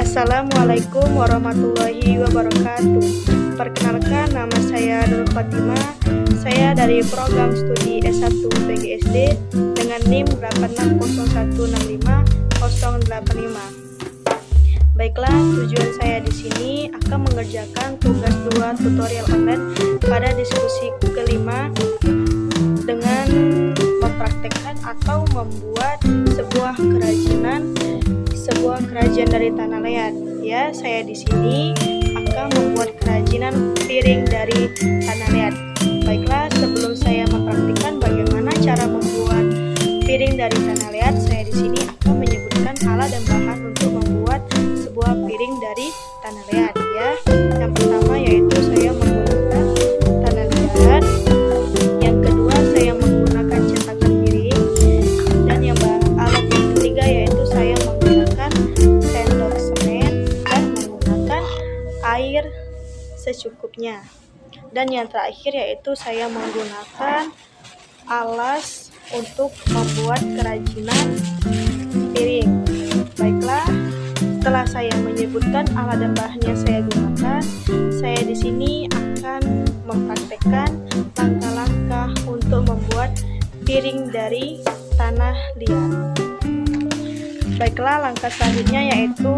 Assalamualaikum warahmatullahi wabarakatuh. Perkenalkan, nama saya Nurul Fatimah. Saya dari program studi S1 PGSD dengan NIM 860165085. Baiklah, tujuan saya di sini akan mengerjakan tugas 2 tutorial online pada diskusi kelima dengan mempraktekkan atau membuat sebuah kerajinan dari tanah liat. Ya, saya di sini akan membuat kerajinan piring dari tanah liat. Baiklah, sebelum saya mempraktikkan bagaimana cara membuat piring dari tanah liat, saya di sini akan menyebutkan alat dan bahan untuk membuat sebuah piring dari tanah liat. Ya, yang pertama yaitu saya menggunakan tanah liat. Yang kedua saya menggunakan cetakan piring, dan alat yang ketiga yaitu saya menggunakan sendok semen dan menggunakan air secukupnya. Dan yang terakhir yaitu saya menggunakan alas untuk membuat kerajinan piring. Baiklah, setelah saya menyebutkan alat dan bahan yang saya gunakan, saya di sini akan mempraktekkan langkah-langkah untuk membuat piring dari tanah liat. Baiklah, langkah selanjutnya yaitu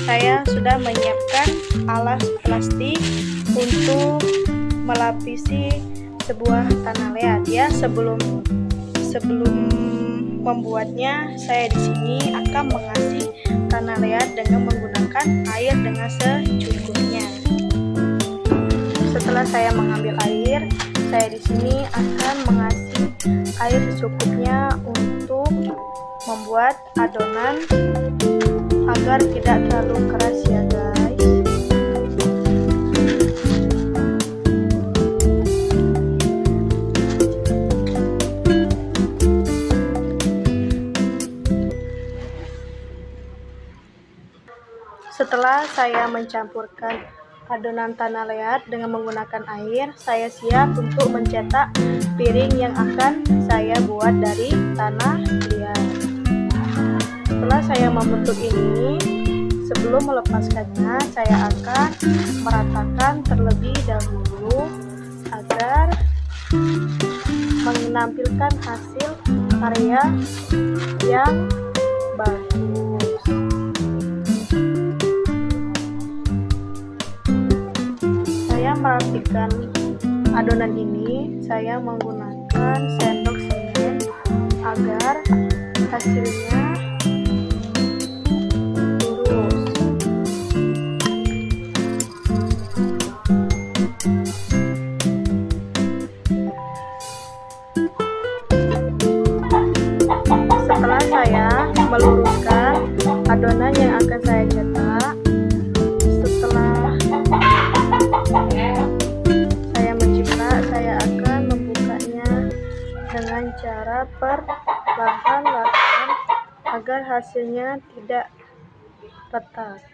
saya sudah menyiapkan alas plastik untuk melapisi sebuah tanah liat. Ya, sebelum membuatnya, saya di sini akan mengasih tanah liat dengan menggunakan air dengan secukupnya. Setelah saya mengambil air, saya di sini akan mengasih air secukupnya untuk membuat adonan agar tidak terlalu keras ya guys. Setelah saya mencampurkan adonan tanah liat dengan menggunakan air, saya siap untuk mencetak piring yang akan saya buat dari tanah liat. Setelah saya membentuk ini, sebelum melepaskannya, saya akan meratakan terlebih dahulu agar menampilkan hasil karya yang bagus. Saya merapikan adonan ini, saya menggunakan sendok semen agar hasilnya lurus. Setelah saya meluruskan adonan yang akan saya cetak, setelah saya menciplak, saya akan membukanya dengan cara perlahan-lahan agar hasilnya tidak retak.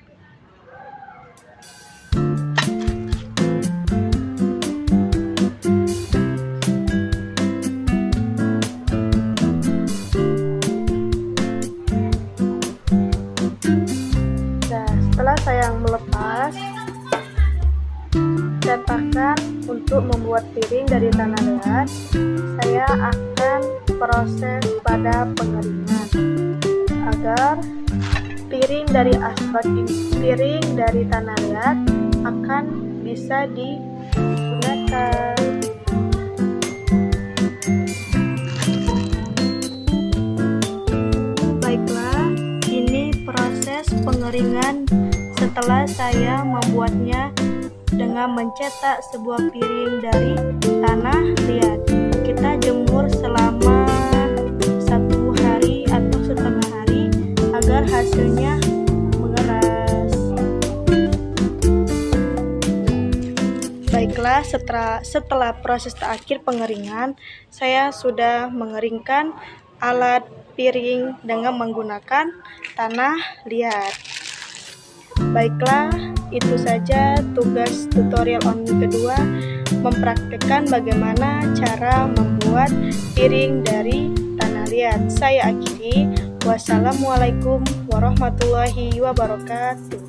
Setelah saya melepas cetakan untuk membuat piring dari tanah liat, saya akan proses pada pengeringan agar piring dari tanah liat akan bisa digunakan. Baiklah, ini proses pengeringan setelah saya membuatnya dengan mencetak sebuah piring dari tanah liat. Kita jemur selama 1 hari atau setengah hari agar hasilnya mengeras. Baiklah, setelah proses terakhir pengeringan, saya sudah mengeringkan alat piring dengan menggunakan tanah liat. Baiklah, itu saja tugas tutorial online kedua, mempraktekkan bagaimana cara membuat piring dari tanah liat. Saya akhiri. Wassalamualaikum warahmatullahi wabarakatuh.